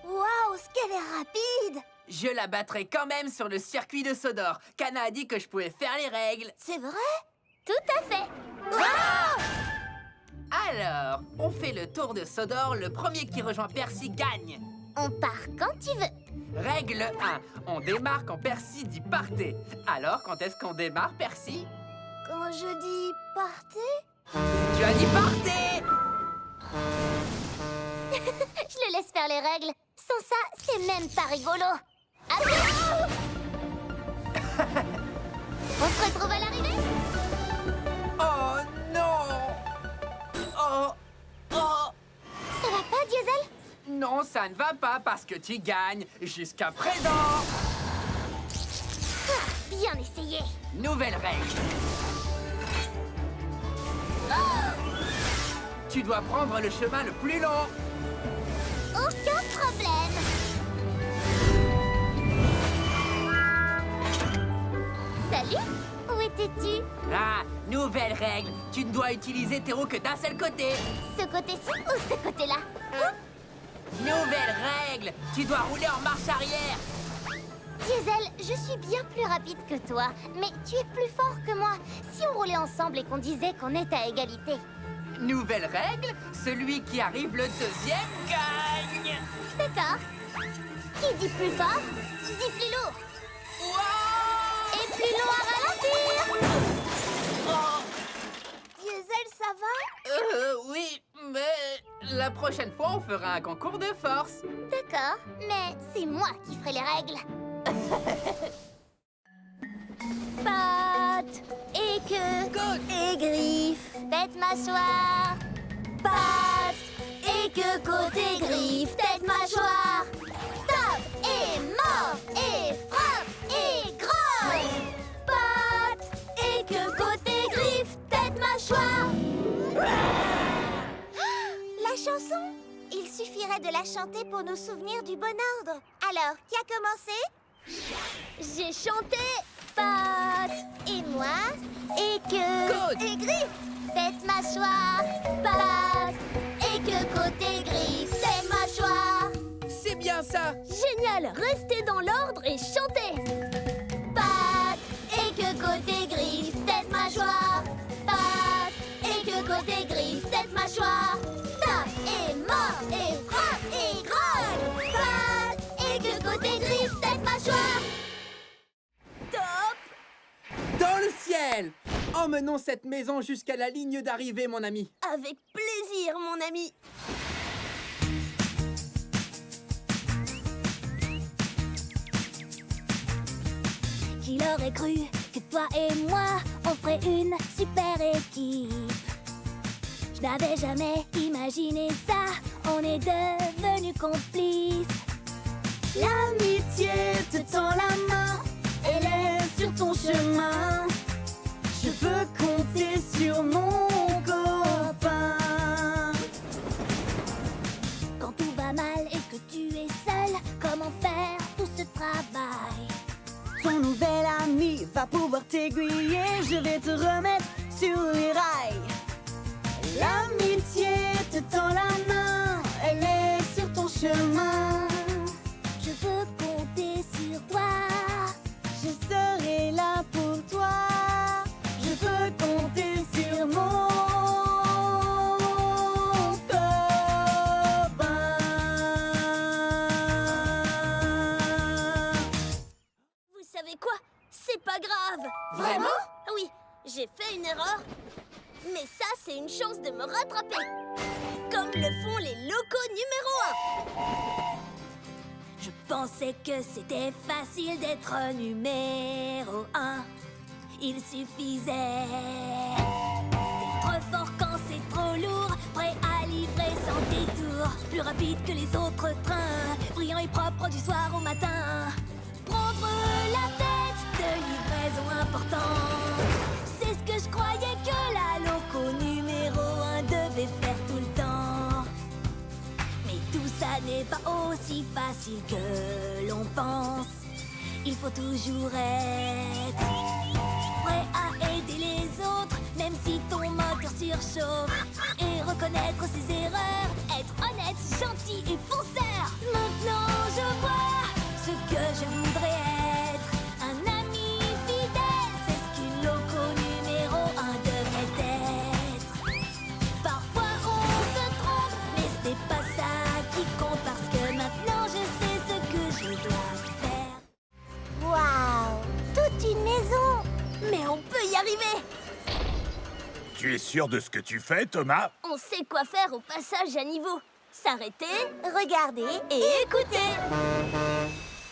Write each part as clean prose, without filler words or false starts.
Waouh, ce qu'elle est rapide! Je la battrai quand même sur le circuit de Sodor. Kana a dit que je pouvais faire les règles. C'est vrai? Tout à fait. Alors, on fait le tour de Sodor. Le premier qui rejoint Percy gagne. On part quand tu veux. Règle 1. On démarre quand Percy dit partez. Alors, quand est-ce qu'on démarre, Percy? Quand je dis partez? Tu as dit partez! Je le laisse faire les règles. Sans ça, c'est même pas rigolo. Attention! On se retrouve à l'arrivée? Oh non! Oh! Oh! Ça va pas, Diesel? Non, ça ne va pas parce que tu gagnes jusqu'à présent. Ah, bien essayé. Nouvelle règle. Tu dois prendre le chemin le plus long. Aucun problème. Salut, où étais-tu? Ah, nouvelle règle. Tu ne dois utiliser tes roues que d'un seul côté. Ce côté-ci ou ce côté-là? Nouvelle règle. Tu dois rouler en marche arrière. Diesel, je suis bien plus rapide que toi, mais tu es plus fort que moi. Si on roulait ensemble et qu'on disait qu'on est à égalité. Nouvelle règle. Celui qui arrive le deuxième gagne. D'accord. Qui dit plus fort, dit plus lourd. Wow! Et plus long à ralentir. Oh, Diesel, ça va? oui, mais la prochaine fois, on fera un concours de force. D'accord, mais c'est moi qui ferai les règles. Pattes et queue Good. et griffes, tête mâchoire. Pattes et queue, côte et griffes, tête mâchoire. Tape et mord et frappe et grogne. Pattes et queue, côte et griffes, tête mâchoire. La chanson? Il suffirait de la chanter pour nous souvenir du bon ordre. Alors, qui a commencé? J'ai chanté pattes et moi et queue Côte. et griffes, tête mâchoire, pattes et queue, côte et griffes, tête mâchoire. C'est bien ça. Génial, restez dans l'ordre et chantez. Pattes et queue, côte et griffes, tête mâchoire, pattes et queue, côte et griffes, tête mâchoire. Tape et mord et frappe et grogne. Pattes et queue, côte et griffes, tête mâchoire. Top! Dans le ciel. Emmenons cette maison jusqu'à la ligne d'arrivée, mon ami. Avec plaisir, mon ami. Qui l'aurait cru que toi et moi, on ferait une super équipe. Je n'avais jamais imaginé ça, on est devenus complices. L'amitié te tend la main, elle est sur ton chemin. Je peux compter sur mon copain. Quand tout va mal et que tu es seul, comment faire tout ce travail? Ton nouvel ami va pouvoir t'aiguiller, je vais te remettre sur les rails. L'amitié te tend la main, elle est sur ton chemin. Je veux compter sur toi. Je serai là pour toi. Je peux compter sur mon copain. Vous savez quoi? C'est pas grave. Vraiment? Oui, j'ai fait une erreur. Mais ça, c'est une chance de me rattraper. Comme le font les locaux numéro 1. Je pensais que c'était facile d'être numéro 1. Il suffisait d'être fort quand c'est trop lourd, prêt à livrer sans détour, plus rapide que les autres trains, brillant et propre du soir au matin. Prendre la tête de livraison importante, c'est ce que je croyais que la loco numéro 1 devait faire tout le temps. Mais tout ça n'est pas aussi facile que l'on pense. Il faut toujours être prêt à aider les autres, même si ton moteur surchauffe et reconnaître ses erreurs, être honnête, gentil et fonceur. Maintenant je vois ce que je voudrais être, un ami fidèle, c'est ce qu'une loco numéro 1 devrait être. Parfois on se trompe, mais ce n'est pas ça qui compte, parce que maintenant je sais ce que je dois faire. Waouh, toute une maison! Mais on peut y arriver! Tu es sûr de ce que tu fais, Thomas? On sait quoi faire au passage à niveau. S'arrêter, regarder et écouter.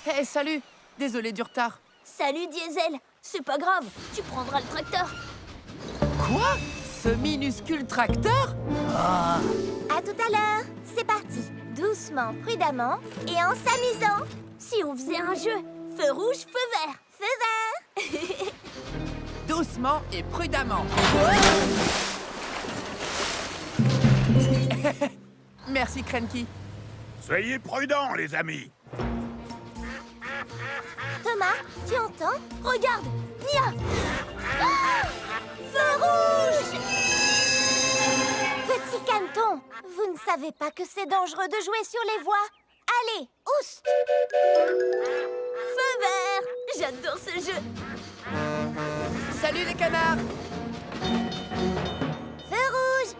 Hé, salut! Désolé du retard. Salut Diesel, c'est pas grave, tu prendras le tracteur. Quoi? Ce minuscule tracteur? À tout à l'heure, c'est parti. Doucement, prudemment et en s'amusant. Si on faisait un jeu, feu rouge, feu vert. Feu vert. Doucement et prudemment. Merci, Cranky. Soyez prudents, les amis. Thomas, tu entends? Regarde, Nia. Ah, feu rouge! Petit caneton, vous ne savez pas que c'est dangereux de jouer sur les voies. Allez, oust! Feu vert! J'adore ce jeu. Salut les canards! Feu rouge!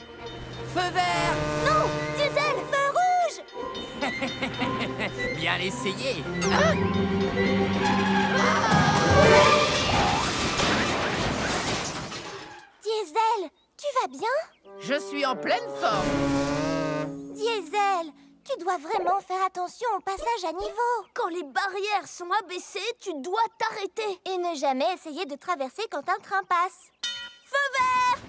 Feu vert! Non! Diesel, feu rouge! Bien essayé! Diesel, tu vas bien? Je suis en pleine forme! Diesel, tu dois vraiment faire attention au passage à niveau. Quand les barrières sont abaissées, tu dois t'arrêter. Et ne jamais essayer de traverser quand un train passe. Feu vert!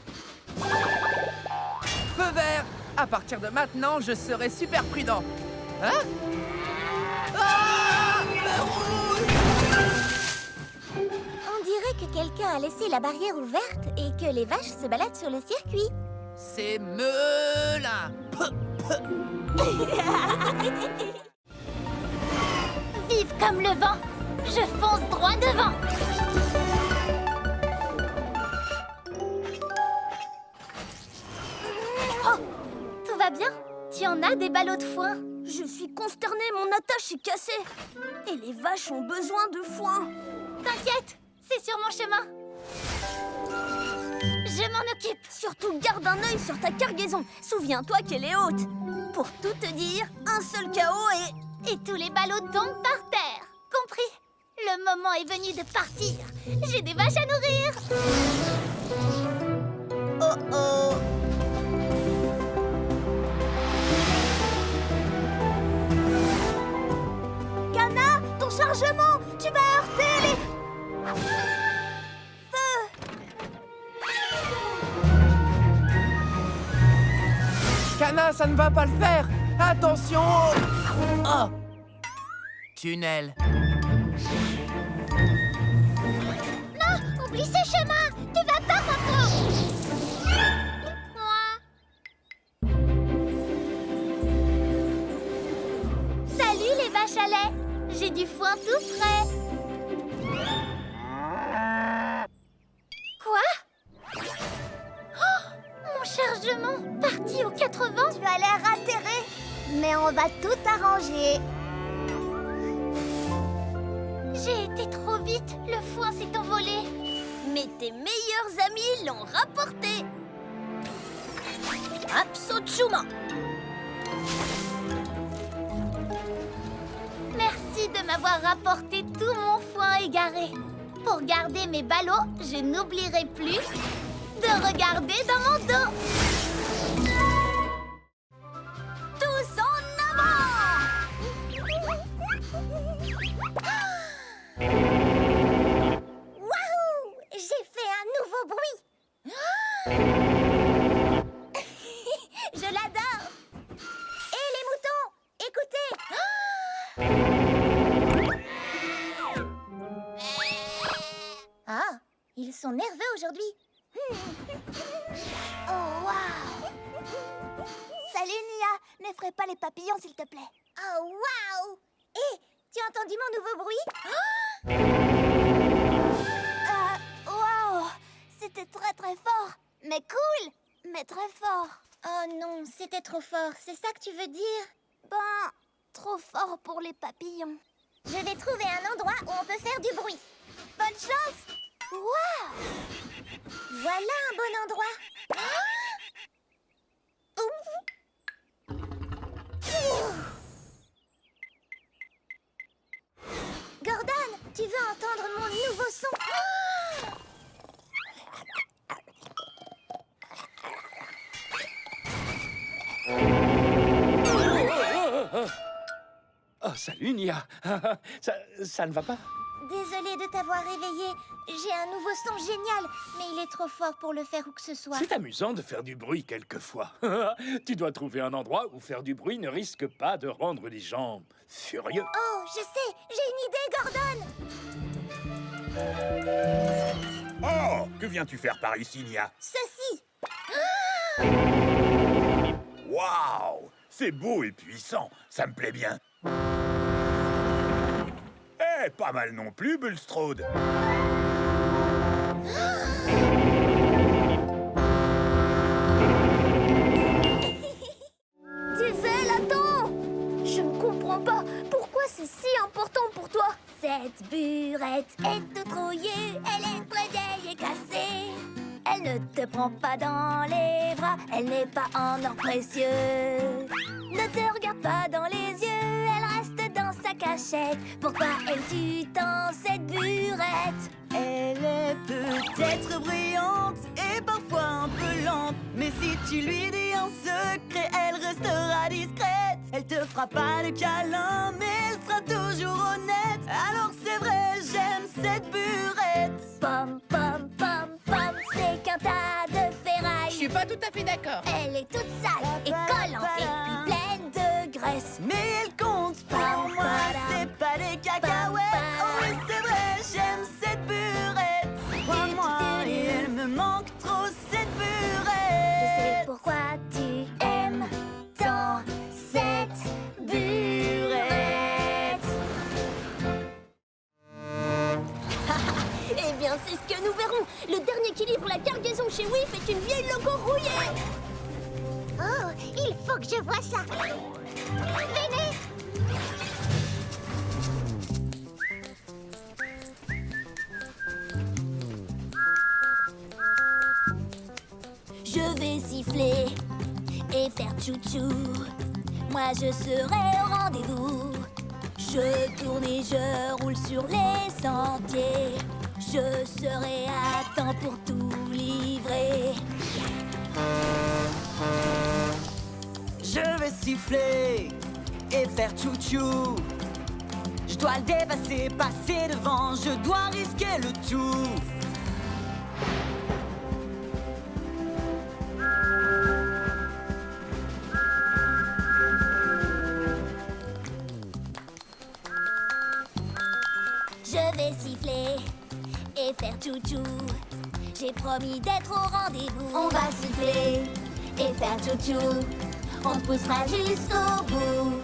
Feu vert! À partir de maintenant, je serai super prudent. Hein? Ah! Feu rouge! On dirait que quelqu'un a laissé la barrière ouverte et que les vaches se baladent sur le circuit. C'est Melin! Vive comme le vent, je fonce droit devant. Oh, tout va bien? Tu en as des ballots de foin? Je suis consternée, mon attache est cassée. Et les vaches ont besoin de foin. T'inquiète, c'est sur mon chemin. Je m'en occupe. Surtout garde un œil sur ta cargaison. Souviens-toi qu'elle est haute. Pour tout te dire, un seul chaos et tous les ballots tombent par terre. Compris? Le moment est venu de partir. J'ai des vaches à nourrir. Oh oh. Cana, ton chargement, tu vas heurter les... Feu. Cana, ça ne va pas le faire! Attention! Oh! Tunnel. Non, oublie ce chemin. Tu vas pas comprendre. Salut les vaches à lait. J'ai du foin tout frais. Quoi? Oh, mon chargement parti aux 80. Tu as l'air atterré. Mais on va tout arranger. J'ai été trop vite, le foin s'est envolé. Mais tes meilleurs amis l'ont rapporté. Absolument. Merci de m'avoir rapporté tout mon foin égaré. Pour garder mes ballots, je n'oublierai plus de regarder dans mon dos. Tous en avant! Wouhou! J'ai fait un nouveau bruit. Je l'adore. Et les moutons, écoutez. Ah, ils sont nerveux aujourd'hui. Oh, waouh! Salut, Nia. N'effraie pas les papillons, s'il te plaît. Oh, waouh! Hé, tu as entendu mon nouveau bruit? Waouh! C'était très, très fort. Mais cool! Mais Non, c'était trop fort, c'est ça que tu veux dire? Ben, trop fort pour les papillons. Je vais trouver un endroit où on peut faire du bruit. Bonne chance! Waouh! Voilà un bon endroit. Ah! Ouf! Gordon, tu veux entendre mon nouveau son? Ah! Oh, salut, Nia. Ça ne va pas? Désolée de t'avoir réveillé. J'ai un nouveau son génial, mais il est trop fort pour le faire où que ce soit. C'est amusant de faire du bruit quelquefois. Tu dois trouver un endroit où faire du bruit ne risque pas de rendre les gens furieux. Oh, je sais, j'ai une idée, Gordon. Oh, que viens-tu faire par ici, Nia? Ceci. Waouh! C'est beau et puissant, ça me plaît bien. Eh, pas mal non plus, Bulstrode. Diesel, attends! Je ne comprends pas. Pourquoi c'est si important pour toi? Cette burette est toute rouillée, elle est très vieille et cassée. Elle ne te prend pas dans les bras, elle n'est pas en or précieux. Ne te regarde pas dans les yeux, elle reste dans sa cachette. Pourquoi aimes-tu tant cette burette? Elle est peut-être brillante et parfois un peu lente. Mais si tu lui dis un secret, elle restera discrète. Elle te fera pas de câlin, mais elle sera toujours honnête. Alors c'est vrai, j'aime cette burette. Pom, pom, pom, pom, c'est qu'un tas de Je ferraille. suis pas tout à fait d'accord. Elle est toute sale et collante et puis pleine de graisse. Mais elle compte pour moi, c'est pas des cacahuètes. Oh oui, c'est vrai, j'aime cette burette. Crois-moi, et elle me manque trop cette Je burette. sais pourquoi tu aimes tant cette burette. Eh bien, c'est ce que nous verrons. Le dernier qui livre la cargaison chez Whiff est une vieille loco rouillée. Oh, il faut que je vois ça. Venez. Je vais siffler et faire tchou-tchou. Moi, je serai au rendez-vous. Je tourne et je roule sur les sentiers. Je serai à temps pour tout livrer. Je vais siffler et faire tchou-tchou. Je dois le dépasser, passer devant. Je dois risquer le tout. Je vais siffler et faire tchou-tchou. J'ai promis d'être au rendez-vous. On va siffler et faire tchou-tchou. On te poussera jusqu'au bout.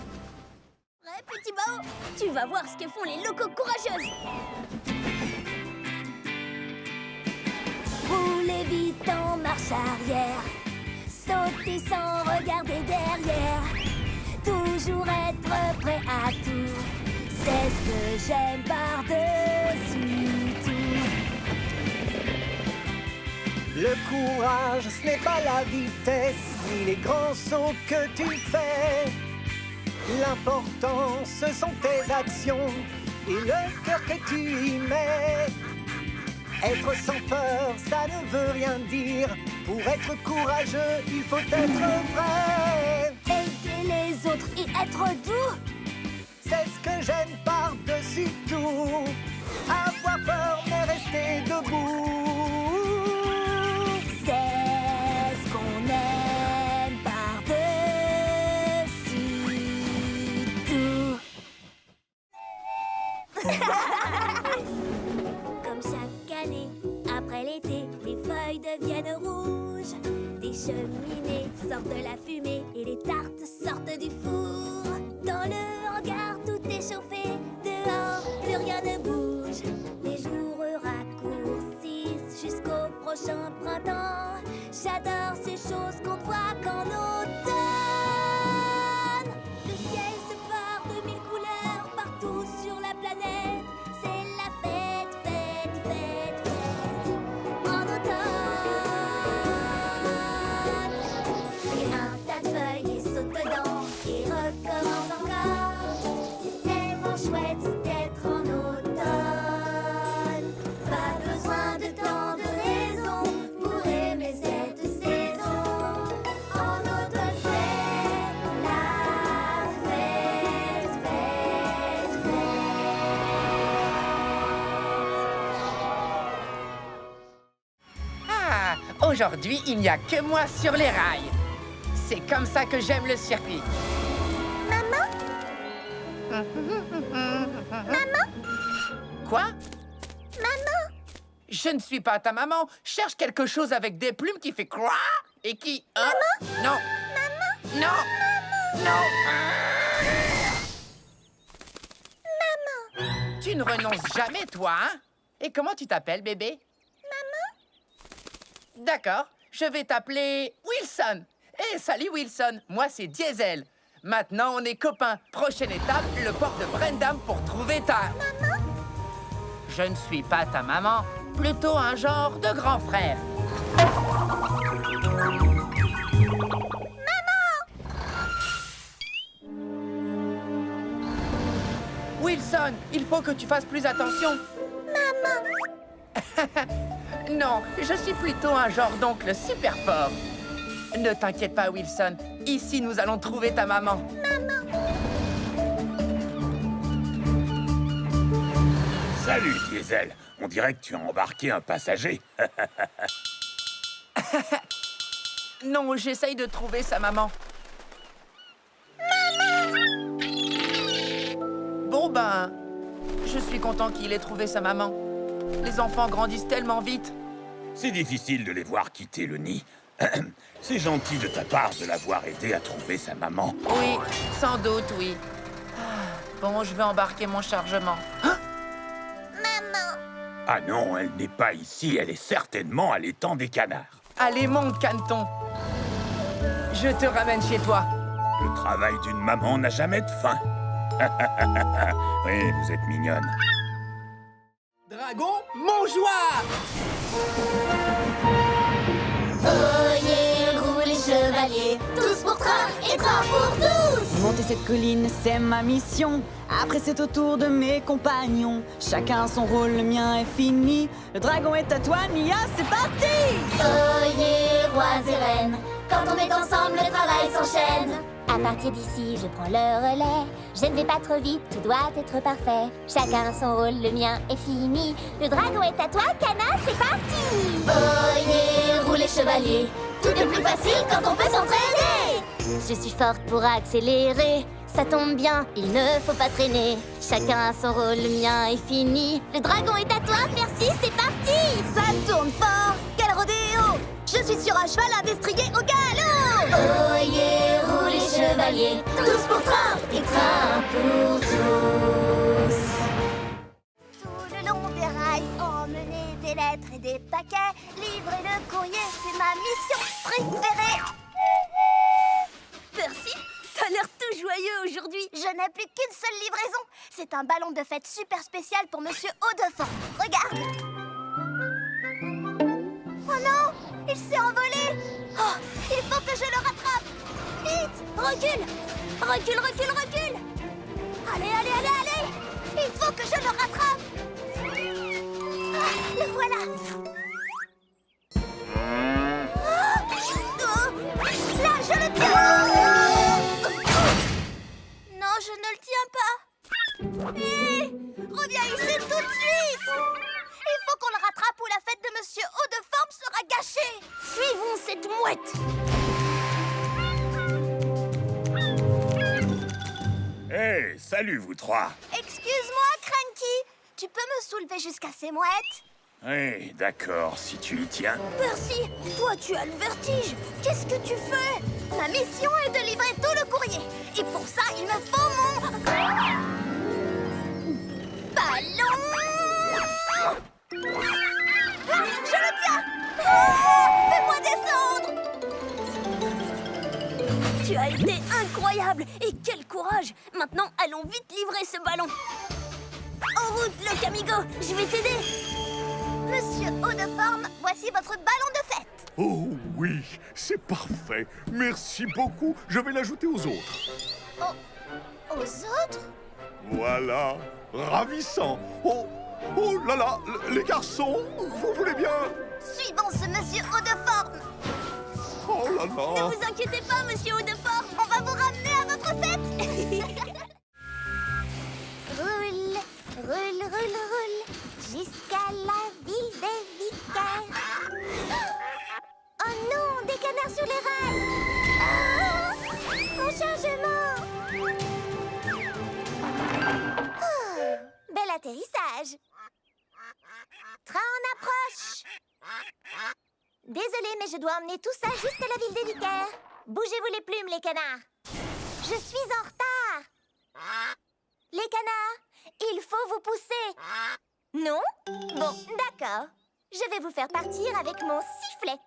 Ouais, petit Bao, tu vas voir ce que font les locos courageuses. Roulez vite en marche arrière. Sauter sans regarder derrière. Toujours être prêt à tout. C'est ce que j'aime par-dessus tout. Le courage, ce n'est pas la vitesse, ni les grands sauts que tu fais. L'important, ce sont tes actions et le cœur que tu y mets. Être sans peur, ça ne veut rien dire. Pour être courageux, il faut être vrai. Aider les autres et être doux. C'est ce que j'aime par-dessus tout. Avoir peur, mais rester debout. C'est ce qu'on aime par-dessus tout. Comme chaque année, après l'été, les feuilles deviennent rouges. Des cheminées sortent de la fumée et les tartes sortent du four. Dans le hangar, tout est chauffé. Dehors, plus rien ne bouge. Les jours raccourcissent jusqu'au prochain printemps. J'adore ces choses qu'on voit qu'en automne. Aujourd'hui, il n'y a que moi sur les rails. C'est comme ça que j'aime le circuit. Maman? Quoi? Maman? Je ne suis pas ta maman. Cherche quelque chose avec des plumes qui fait quoi et qui... Maman? Non. Maman? Non. Non. Maman? Tu ne renonces jamais, toi, hein? Et comment tu t'appelles, bébé? Maman? D'accord. Je vais t'appeler Wilson. Eh, salut, Wilson. Moi, c'est Diesel. Maintenant, on est copains. Prochaine étape, le port de Brendam pour trouver ta... Maman? Je ne suis pas ta maman. Plutôt un genre de grand frère. Wilson, il faut que tu fasses plus attention. Maman? Non, je suis plutôt un genre d'oncle super fort. Ne t'inquiète pas, Wilson. Ici, nous allons trouver ta maman. Salut, Diesel. On dirait que tu as embarqué un passager. Non, j'essaye de trouver sa maman. Bon ben, je suis content qu'il ait trouvé sa maman. Les enfants grandissent tellement vite. C'est difficile de les voir quitter le nid. C'est gentil de ta part de l'avoir aidé à trouver sa maman. Oui, sans doute, oui. Bon, je vais embarquer mon chargement. Maman? Ah non, elle n'est pas ici. Elle est certainement à l'étang des canards. Allez, monte, Caneton. Je te ramène chez toi. Le travail d'une maman n'a jamais de fin. Oui, vous êtes mignonne. Dragon, mon joie! Oyez, roulez, chevaliers, tous pour train et train pour tous. Monter cette colline, c'est ma mission. Après, c'est au tour de mes compagnons. Chacun son rôle, le mien est fini. Le dragon est à toi, Nia, c'est parti! Oyez, rois et reines, quand on est ensemble, le travail s'enchaîne. À partir d'ici, je prends le relais. Je ne vais pas trop vite, tout doit être parfait. Chacun son rôle, le mien est fini. Le dragon est à toi, Cana, c'est parti! Oyez, roulez, chevaliers, tout est plus facile quand on peut s'entraîner. Je suis forte pour accélérer. Ça tombe bien, il ne faut pas traîner. Chacun son rôle, le mien est fini. Le dragon est à toi, merci, c'est parti! Ça tourne fort, quel rodéo! Je suis sur un cheval, un destrier au galop! Oyez, roulez, chevaliers, tous pour train et train pour tous. Tout le long des rails, emmener des lettres et des paquets. Livrer le courrier, c'est ma mission préférée. Percy, t'as l'air tout joyeux aujourd'hui. Je n'ai plus qu'une seule livraison. C'est un ballon de fête super spécial pour Monsieur Haut-de-Fort. Regarde. Oh non! Il s'est envolé! Oh, il faut que je le rattrape! Vite! Recule! Recule, recule, recule! Allez, allez, allez, allez! Il faut que je le rattrape! Ah, le voilà! Là, je le tiens! Non, je ne le tiens pas! Hé! Reviens ici tout de suite! Il faut qu'on le rattrape ou la fête de Monsieur Haut-de-Forme sera gâchée! Suivons cette mouette! Hé, salut vous trois. Excuse-moi, Cranky! Tu peux me soulever jusqu'à ces mouettes? Oui, d'accord, si tu y tiens. Percy, toi tu as le vertige! Qu'est-ce que tu fais? Ma mission est de livrer tout le courrier! Et pour ça, il me faut mon... ballon! Ah, je le tiens! Oh, fais-moi descendre! Tu as été incroyable et quel courage. Maintenant, allons vite livrer ce ballon. En route, le Camigo, je vais t'aider. Monsieur Haut-de-Forme, voici votre ballon de fête! Oh oui, c'est parfait. Merci beaucoup. Je vais l'ajouter aux autres. Aux autres? Voilà, ravissant. Oh, oh là là, les garçons, vous voulez bien? Suivons ce Monsieur Haut-de-Forme! Oh là Ne là. vous inquiétez pas, monsieur Haut-de-Forme. On va vous ramener à votre fête! Roule, roule, roule, roule, jusqu'à la ville des vicaires. train en approche. Désolée, mais je dois emmener tout ça jusqu'à la ville des vicaires. Bougez-vous les plumes, les canards. Je suis en retard. Les canards, il faut vous pousser. Non? Bon, d'accord. Je vais vous faire partir avec mon sifflet.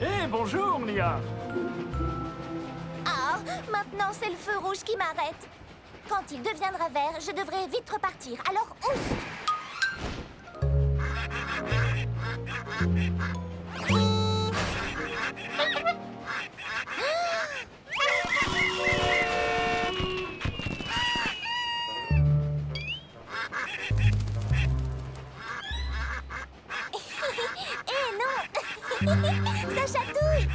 Hé, bonjour, Nia. Ah, maintenant c'est le feu rouge qui m'arrête. Quand il deviendra vert, je devrais vite repartir. Alors, ouf! Eh non! Ça chatouille!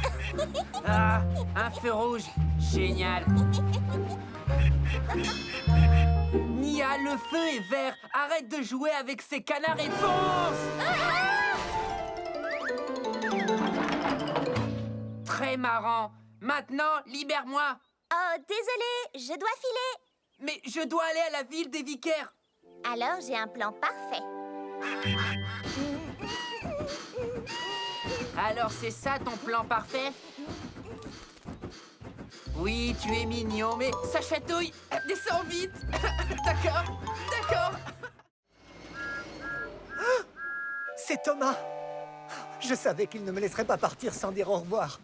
Ah, un feu rouge. Génial. Nia, le feu est vert. Arrête de jouer avec ces canards et fonce! Très marrant. Maintenant, libère-moi. Oh, désolé, je dois filer. Mais je dois aller à la ville des vicaires. Alors, j'ai un plan parfait. Alors, c'est ça ton plan parfait? Oui, tu es mignon, mais ça chatouille. Descends vite. D'accord, d'accord. C'est Thomas. Je savais qu'il ne me laisserait pas partir sans dire au revoir.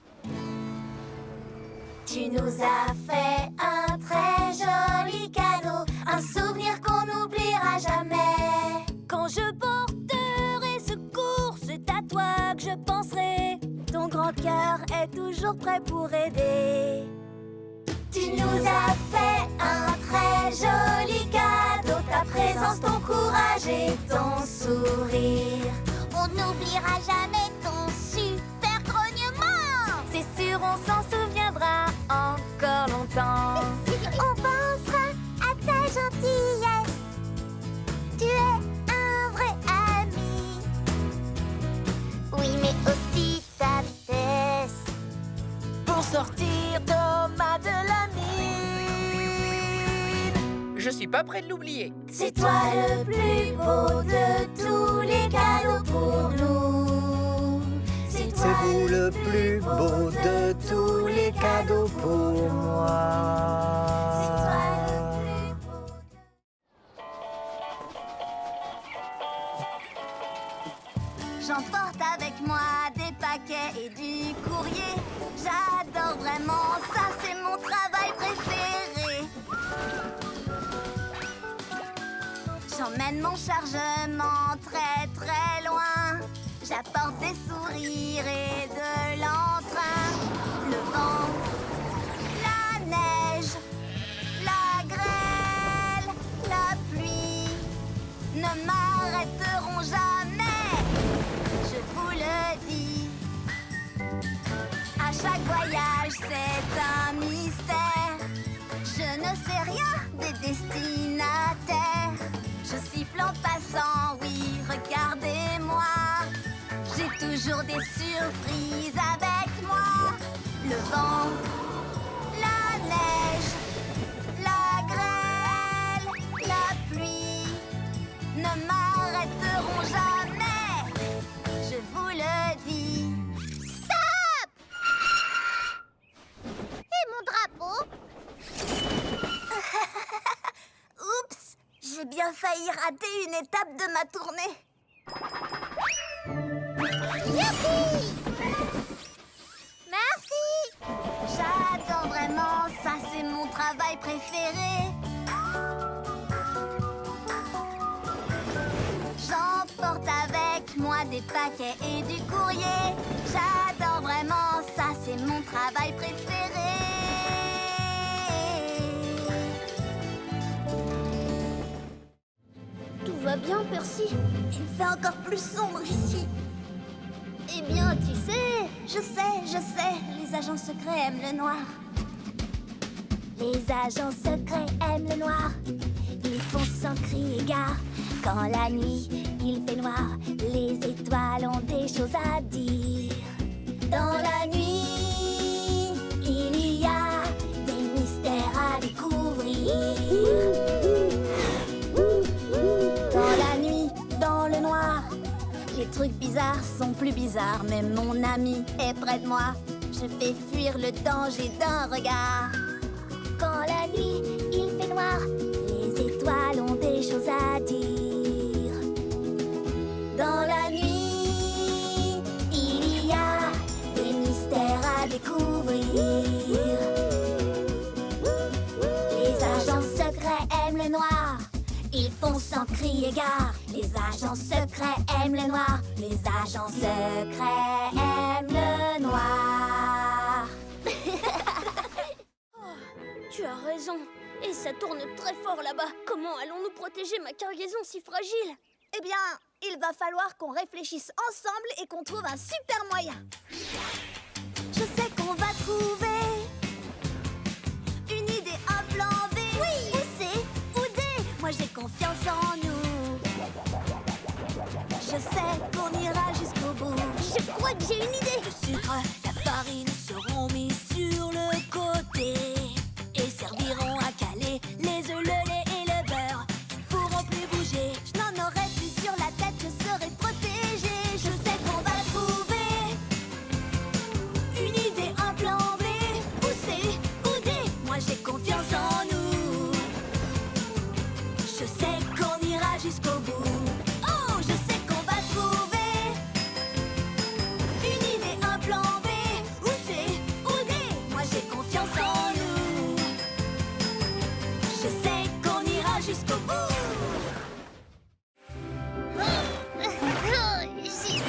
Tu nous as fait un très joli cadeau, un souvenir qu'on n'oubliera jamais. Quand je porterai secours, c'est à toi que je penserai. Ton grand cœur est toujours prêt pour aider. Tu nous as fait un très joli cadeau, ta présence, ton courage et ton sourire. On n'oubliera jamais ton super grognement. C'est sûr, on s'en souviendra encore longtemps. On pensera à ta gentillesse. Tu es un vrai ami. Oui, mais aussi ta vitesse. Pour sortir Thomas de la mine. Je suis pas prêt de l'oublier. C'est toi le plus beau de tous les cadeaux pour nous. C'est vous le plus beau de tous les cadeaux pour moi. C'est toi le plus beau. J'emporte avec moi des paquets et du courrier. J'adore vraiment ça, c'est mon travail préféré. J'emmène mon chargement très très loin. J'apporte des sourires et de l'entrain. Le vent, la neige, la grêle, la pluie ne m'arrêteront jamais. Je vous le dis. À chaque voyage, c'est un mystère. Je ne sais rien des destinataires. Je siffle en passant, oui, regardez-moi. J'ai toujours des surprises avec moi. Le vent, la neige, la grêle, la pluie ne m'arrêteront jamais. Je vous le dis. Stop! Et mon drapeau? Oups! J'ai bien failli rater une étape de ma tournée. Youpi! Merci! J'adore vraiment, ça c'est mon travail préféré. J'emporte avec moi des paquets et du courrier. J'adore vraiment, ça c'est mon travail préféré. Tout va bien, Percy? Il fait encore plus sombre ici. Eh bien, tu sais, je sais, les agents secrets aiment le noir. Les agents secrets aiment le noir. Ils font sans crier gare. Quand la nuit, il fait noir, les étoiles ont des choses à dire. Dans la nuit, il y bizarres sont plus bizarres, mais mon ami est près de moi. Je fais fuir le danger d'un regard. Quand la nuit, il fait noir, les étoiles ont des choses à dire. Dans la nuit, il y a des mystères à découvrir. Les agents secrets aiment le noir. Ils font sans crier gare. Les agents secrets aiment le noir. Les agents secrets aiment le noir. Tu as raison. Et ça tourne très fort là-bas. Comment allons-nous protéger ma cargaison si fragile? Eh bien, il va falloir qu'on réfléchisse ensemble et qu'on trouve un super moyen. Je sais qu'on va trouver une idée, un plan B. Oui! Ou C, ou D. Moi, j'ai confiance en nous. Je sais qu'on ira jusqu'au bout. Je crois que j'ai une idée. Le sucre, la farine seront mis sur le côté et serviront à caler les œufs, le lait et le beurre. Pourront plus bouger. Je n'en aurai plus sur la tête. Je serai protégée. Je sais qu'on va trouver une idée, un plan B. Ou C, ou D. Moi, j'ai confiance en nous. Je sais qu'on ira jusqu'au bout. Oh, je sais qu'on va trouver une idée, un plan B. Ou C, ou D. Moi, j'ai confiance en nous. Je sais qu'on ira jusqu'au bout. J'y suis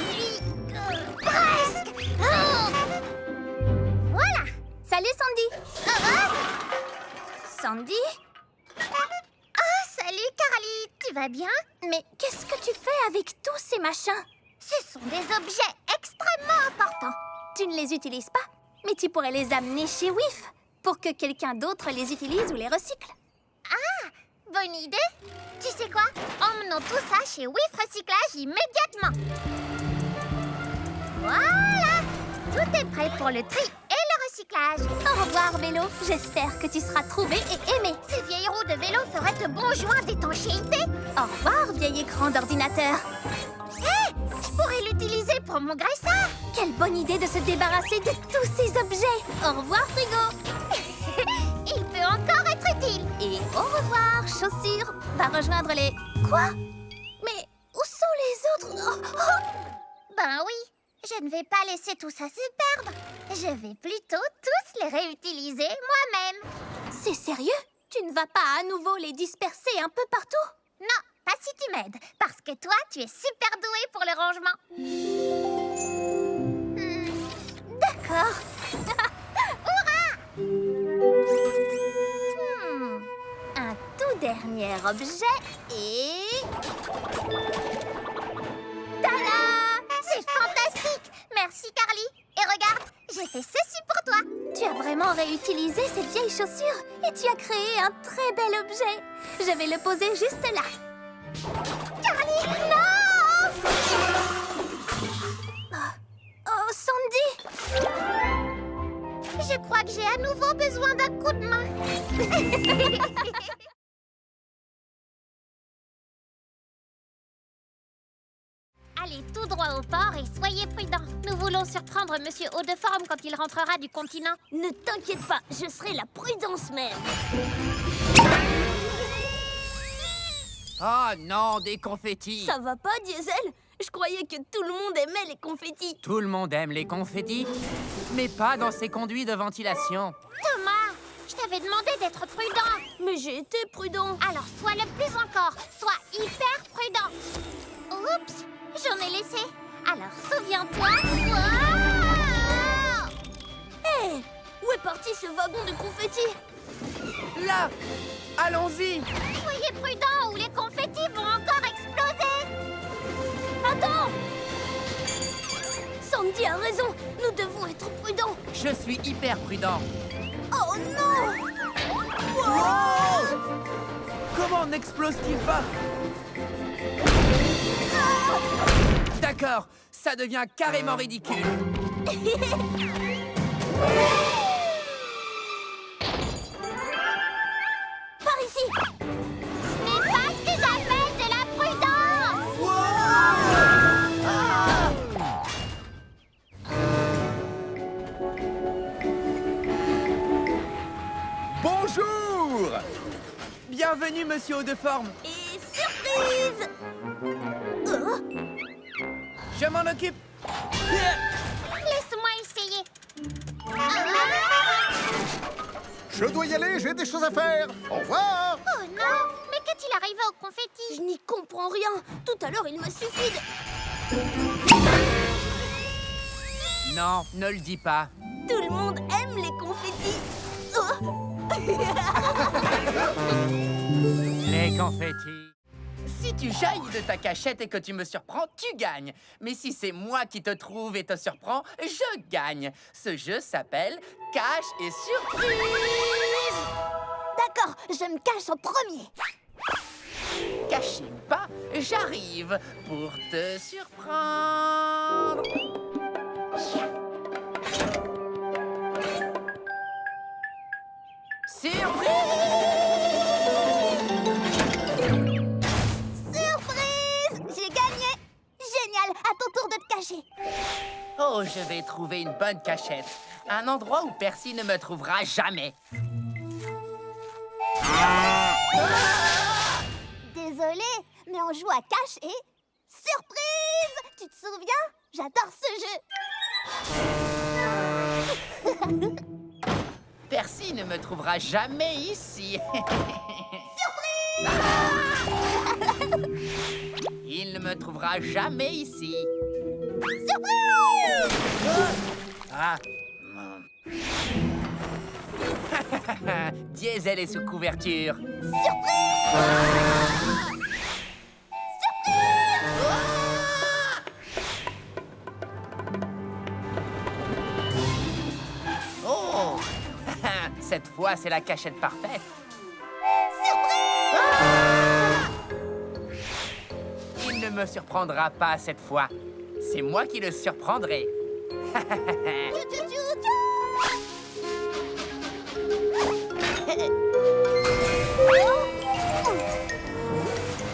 presque. Voilà. Salut, Sandy. Sandy? Salut Carly, tu vas bien? Mais qu'est-ce que tu fais avec tous ces machins? Ce sont des objets extrêmement importants. Tu ne les utilises pas, mais tu pourrais les amener chez WIF pour que quelqu'un d'autre les utilise ou les recycle. Bonne idée. Tu sais quoi? Emmenons tout ça chez WIF Recyclage immédiatement. Voilà, tout est prêt pour le tri et le recyclage. Au revoir, vélo. J'espère que tu seras trouvé et aimé. Ces vieilles roues de vélo feraient de bons joints d'étanchéité. Au revoir, vieil écran d'ordinateur. Hé, je pourrais l'utiliser pour mon graisseur. Quelle bonne idée de se débarrasser de tous ces objets. Au revoir, frigo. Il peut encore être utile. Et au revoir, chaussures. Va rejoindre les... Quoi? Mais où sont les autres? Ben oui, je ne vais pas laisser tout ça se perdre. Je vais plutôt tous les réutiliser moi-même. C'est sérieux? Tu ne vas pas à nouveau les disperser un peu partout? Non, pas si tu m'aides, parce que toi, tu es super douée pour le rangement. D'accord. Un tout dernier objet et... Tada! C'est fantastique! Merci Carly. Et regarde, j'ai fait ceci pour toi. Tu as vraiment réutilisé ces vieilles chaussures et tu as créé un très bel objet. Je vais le poser juste là. Carly, non! Oh, Sandy! Je crois que j'ai à nouveau besoin d'un coup de main. Allez tout droit au port et soyez prudents. Nous voulons surprendre Monsieur Haut-de-Forme quand il rentrera du continent. Ne t'inquiète pas, je serai la prudence mère. Oh non, des confettis. Ça va pas, Diesel? Je croyais que tout le monde aimait les confettis. Tout le monde aime les confettis, mais pas dans ces conduits de ventilation. Thomas, je t'avais demandé d'être prudent. Mais j'ai été prudent. Alors sois le plus encore. Sois hyper prudent. Oups, j'en ai laissé. Alors souviens-toi. Wow! Hé! Où est parti ce wagon de confettis? Là! Allons-y! Soyez prudents ou les confettis vont encore exploser. Attends! Sandy a raison. Nous devons être prudents. Je suis hyper prudent. Oh non! Wow! Comment n'explose-t-il pas? D'accord, ça devient carrément ridicule. Par ici! Ce n'est pas ce que j'appelle de la prudence. Bienvenue, monsieur haut de forme. Et surprise! Oh, Je m'en occupe. Laisse-moi essayer. Je dois y aller, j'ai des choses à faire. Au revoir. Oh non! Mais qu'est-il arrivé au confetti? je n'y comprends rien. Tout à l'heure, il me suffit de... Non, ne le dis pas. Tout le monde aime les confettis. Oh. Les confettis. Si tu jaillis de ta cachette et que tu me surprends, tu gagnes. Mais si c'est moi qui te trouve et te surprends, je gagne. Ce jeu s'appelle Cache et Surprise. D'accord, je me cache en premier. Caché ou pas, j'arrive pour te surprendre. Surprise! J'ai gagné. Génial, à ton tour de te cacher. Oh, je vais trouver une bonne cachette. Un endroit où Percy ne me trouvera jamais. Désolée, mais on joue à cache et... Surprise! Tu te souviens? J'adore ce jeu. Percy ne me trouvera jamais ici. Il ne me trouvera jamais ici. Surprise! Ah. Diesel est sous couverture. Oh! Cette fois, c'est la cachette parfaite. Il ne me surprendra pas cette fois. C'est moi qui le surprendrai.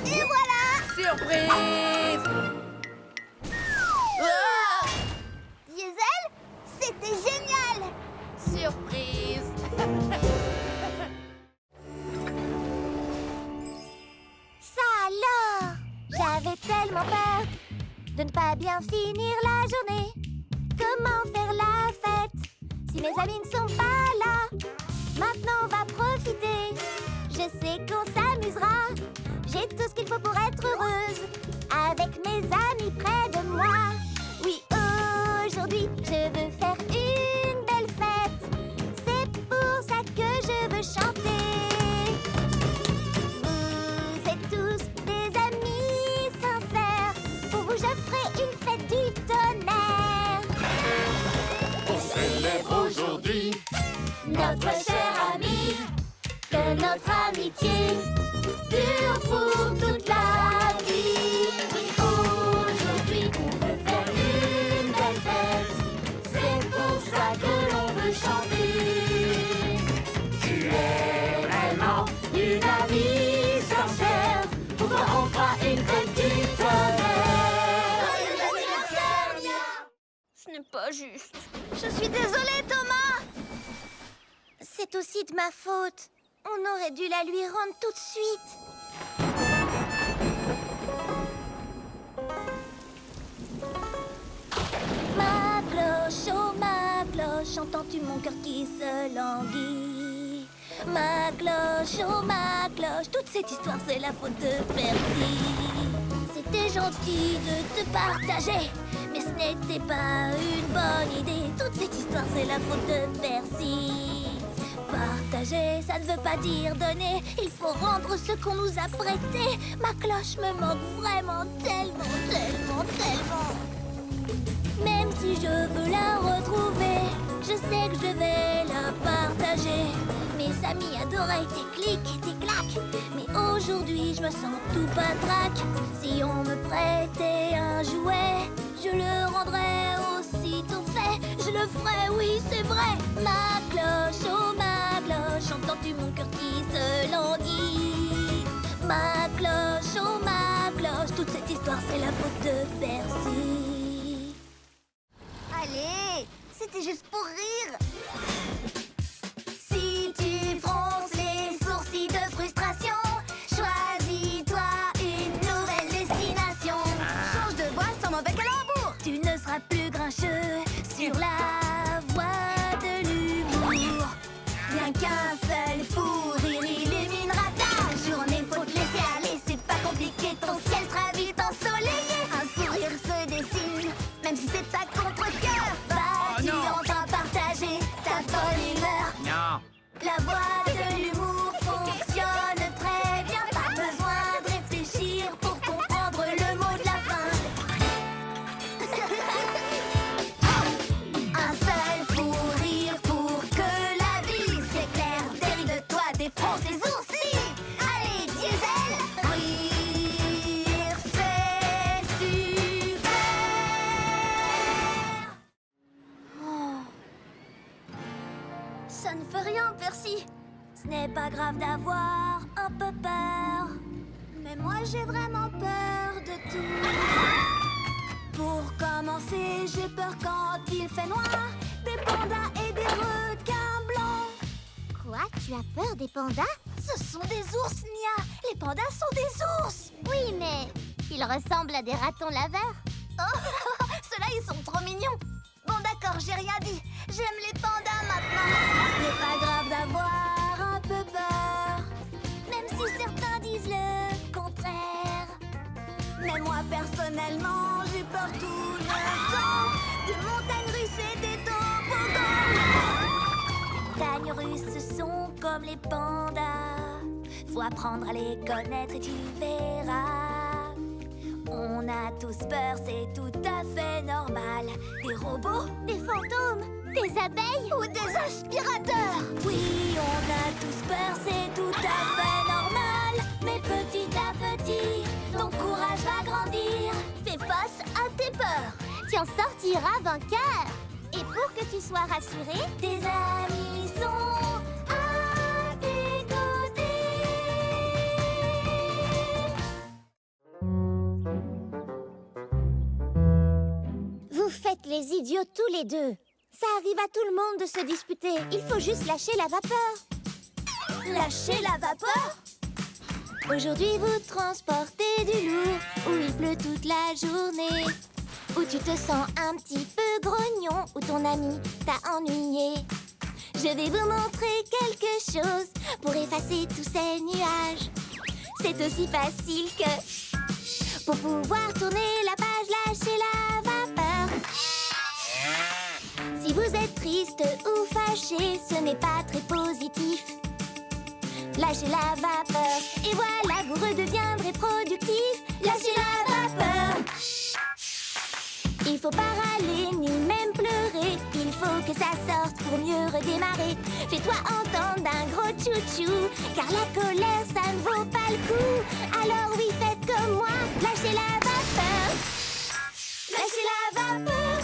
Et voilà! Surprise! Ah! Diesel, c'était génial! Surprise! Ça alors! J'avais tellement peur de ne pas bien finir la journée. Comment faire la fête si mes amis ne sont pas là? Maintenant on va profiter. Je sais qu'on s'amusera. J'ai tout ce qu'il faut pour être heureuse. Avec mes amis près de moi. Oui, aujourd'hui je veux faire une belle fête. C'est pour ça que je veux chanter. Vous êtes tous des amis sincères. Pour vous je ferai une fête du tonnerre. On célèbre aujourd'hui Notre cher ami, que notre amitié dure pour toute la vie. Oui, aujourd'hui on veut faire une belle fête. C'est pour ça que l'on veut chanter. Tu es vraiment une amie sincère. Pour toi on fera une fête du tonnerre. Ce n'est pas juste. Je suis désolée, Thomas! C'est aussi de ma faute. On aurait dû la lui rendre tout de suite. Ma cloche, oh ma cloche, entends-tu mon cœur qui se languit? Ma cloche, oh ma cloche, toute cette histoire c'est la faute de Percy. C'était gentil de te partager, mais ce n'était pas une bonne idée. Toute cette histoire c'est la faute de Percy. Partager, ça ne veut pas dire donner. Il faut rendre ce qu'on nous a prêté. Ma cloche me manque vraiment tellement, tellement, tellement. Même si je veux la retrouver, je sais que je vais la partager. Mes amis adoraient tes clics et tes claques, mais aujourd'hui je me sens tout patraque. Si on me prêtait un jouet, je le rendrais aussitôt fait. Je le ferais, oui c'est vrai. Ma cloche, oh ma cloche, entends-tu mon cœur qui se languit? Ma cloche, oh ma cloche, toute cette histoire c'est la faute de Percy. Allez, c'était juste pour rire. Si tu fronces les sourcils de frustration, jeu sur la voie de l'humour. Rien qu'un seul fou rire illuminera ta journée. Faut te laisser aller, c'est pas compliqué, ton ciel sera vite ensoleillé. Un sourire se dessine, même si c'est à contre-cœur. Vas-y, on va partager ta bonne humeur. Non. La voie de l'humour fonctionne très bien. Pas besoin de réfléchir pour comprendre le mot de la fin. Un seul fou rire pour que la vie s'éclaire. Derrière de toi défonce les oursis. Allez, diesel, rire, c'est super. Ça ne fait rien, Percy. Ce n'est pas grave d'avoir un peu peur. Mais moi, j'ai vraiment peur de tout. Pour commencer, j'ai peur quand il fait noir. Des pandas et des requins blancs. Quoi? Tu as peur des pandas? Ce sont des ours, Nia. Les pandas sont des ours. Oui, mais ils ressemblent à des ratons laveurs. Oh, ceux-là, ils sont trop mignons. Bon, d'accord, j'ai rien dit. J'aime les pandas maintenant. Ce n'est pas grave d'avoir un peu peur, même si certains disent le contraire. Mais moi, personnellement, j'ai peur tout le temps. Des montagnes russes et des toboggans. Montagnes russes sont comme les pandas. Faut apprendre à les connaître et tu verras. On a tous peur, c'est tout à fait normal. Des robots, Des fantômes, des abeilles. ou des aspirateurs. Oui, on a tous peur, c'est tout à fait normal. Mais petit à petit, ton courage va grandir. Fais face à tes peurs. Tu en sortiras vainqueur. Et pour que tu sois rassuré, Tes amis sont à tes côtés. vous faites les idiots tous les deux. Ça arrive à tout le monde de se disputer. Il faut juste lâcher la vapeur. Lâcher la vapeur? Aujourd'hui, vous transportez du lourd, où il pleut toute la journée, où tu te sens un petit peu grognon, où ton ami t'a ennuyé. Je vais vous montrer quelque chose pour effacer tous ces nuages. C'est aussi facile que pour pouvoir tourner la page, lâcher la vapeur. Si vous êtes triste ou fâché, ce n'est pas très positif. Lâchez la vapeur et voilà, vous redeviendrez productif. Lâchez la vapeur. Il faut pas râler ni même pleurer. Il faut que ça sorte pour mieux redémarrer. Fais-toi entendre d'un gros chouchou, car la colère ça ne vaut pas le coup. Alors oui, faites comme moi, lâchez la vapeur. Lâchez la vapeur.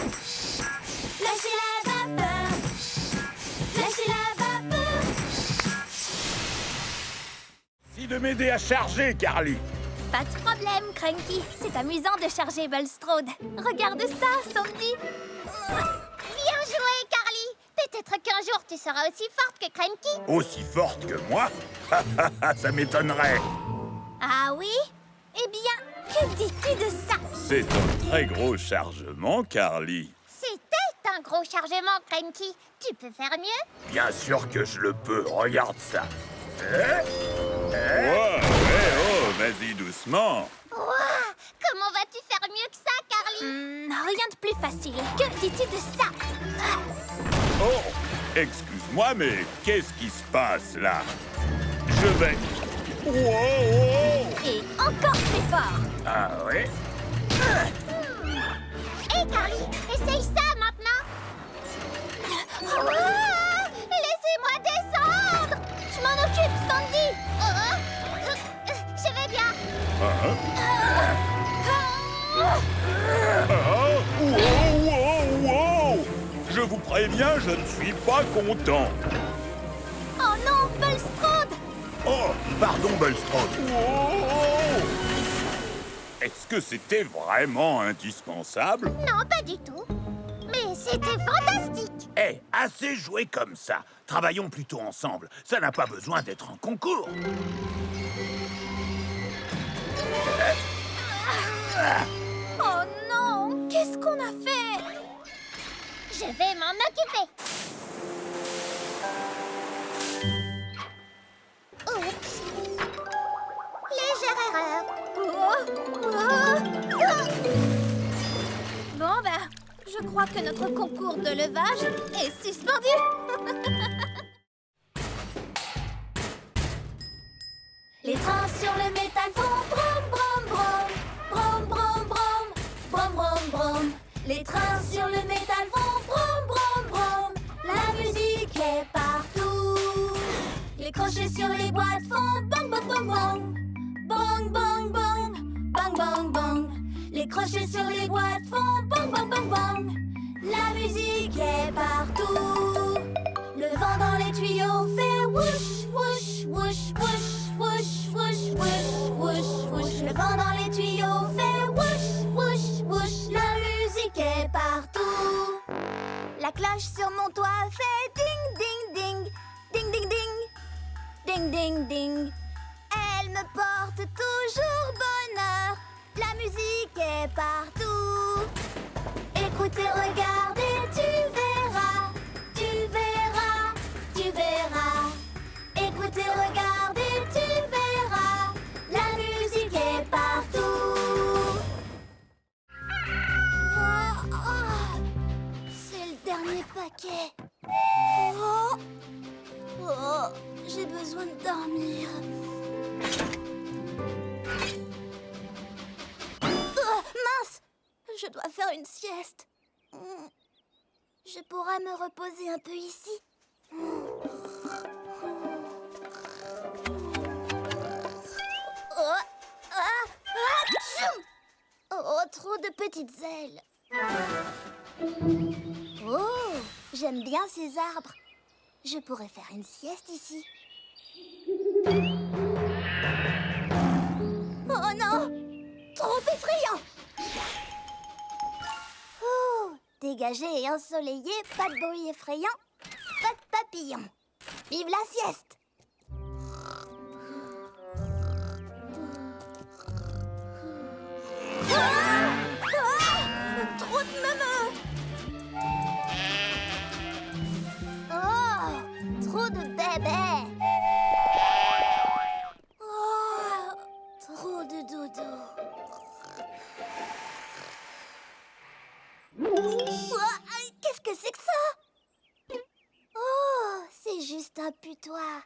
Lâchez la vapeur. Lâchez la vapeur. Merci de m'aider à charger, Carly. Pas de problème, Cranky. C'est amusant de charger Bulstrode. Regarde ça, Sandy. Bien joué, Carly. Peut-être qu'un jour tu seras aussi forte que Cranky. Aussi forte que moi? Ça m'étonnerait. Ah oui? Eh bien, que dis-tu de ça? C'est un très gros chargement, Carly. C'était un gros chargement, Cranky. Tu peux faire mieux? Bien sûr que je le peux. Regarde ça. Oh, vas-y doucement. Ouah, comment vas-tu faire mieux que ça, Carly? Rien de plus facile. Que dis-tu de ça? Oh, excuse-moi, mais qu'est-ce qui se passe là? Je vais... Wow! Et encore plus fort. Ah ouais? Hé, Carly, essaye ça maintenant. Ouah, laissez-moi descendre. Je m'en occupe, Sandy. Je vais bien. Wow! Je vous préviens, je ne suis pas content. Oh non, Bulstrode! Oh, pardon, Bulstrode. Est-ce que c'était vraiment indispensable? Non, pas du tout. Mais c'était fantastique. Eh, assez joué comme ça. Travaillons plutôt ensemble. Ça n'a pas besoin d'être un concours. Oh non, qu'est-ce qu'on a fait? Je vais m'en occuper. Oups. Légère erreur. Bon, bah, je crois que notre concours de levage est suspendu. Les trains sur le métal font brom brom brom. Brom brom brom. Brom brom brom. Les trains sur le métal font brom brom brom. La musique est partout. Les crochets sur les boîtes font bang bang bang bang. Bang bang bang. Bang bang bang. Les crochets sur les boîtes font bang bang bang bang. La musique est partout. Le vent dans les tuyaux fait whoosh whoosh whoosh whoosh. Whoosh, whoosh, whoosh, whoosh, whoosh. Le vent dans les tuyaux fait whoosh, whoosh, whoosh. La musique est partout. La cloche sur mon toit fait ding, ding, ding. Ding, ding, ding. Ding, ding, ding. Elle me porte toujours bonheur. La musique est partout. Écoutez, regardez, tu verras. Tu verras, tu verras. Écoutez, regardez, tu verras. La musique est partout. C'est le dernier paquet. J'ai besoin de dormir. Mince, je dois faire une sieste. Je pourrais me reposer un peu ici. Oh, trop de petites ailes. Oh, j'aime bien ces arbres. Je pourrais faire une sieste ici. Oh non, trop effrayant. Oh, dégagé et ensoleillé, pas de bruit effrayant, pas de papillons. Vive la sieste. Trop de meumeux. Oh, trop de bébés. Oh, trop de dodo. Qu'est-ce que c'est que ça? Oh, c'est juste un putois.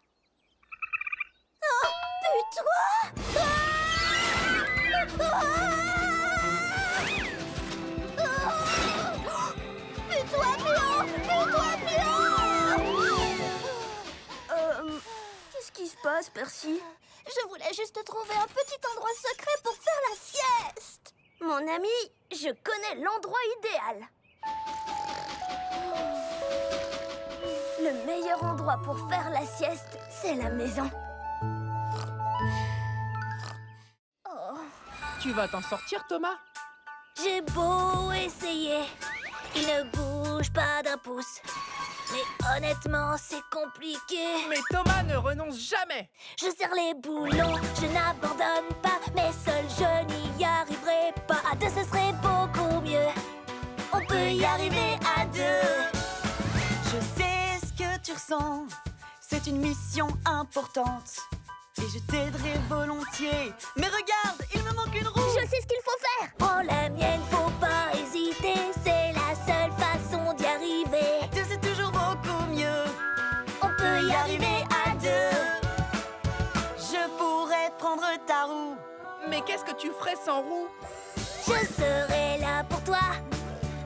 Oh, putois. Qu'est-ce qui se passe, Percy? Je voulais juste trouver un petit endroit secret pour faire la sieste. Mon ami, je connais l'endroit idéal. Le meilleur endroit pour faire la sieste, c'est la maison. Oh. Tu vas t'en sortir, Thomas? J'ai beau essayer, il ne bouge pas d'un pouce. Mais honnêtement, c'est compliqué. Mais Thomas ne renonce jamais. Je serre les boulons, je n'abandonne pas. Mais seul, je n'y arriverai pas. À deux, ce serait beaucoup mieux. On peut y arriver à deux. Je sais ce que tu ressens, c'est une mission importante. Et je t'aiderai volontiers. Mais regarde, il me manque une roue. Je sais ce qu'il faut faire. Prends la mienne, faut pas hésiter. C'est la seule façon d'y arriver. Deux, c'est toujours beaucoup mieux. On peut y arriver à deux. Je pourrais prendre ta roue. Mais qu'est-ce que tu ferais sans roue? Je serai là pour toi,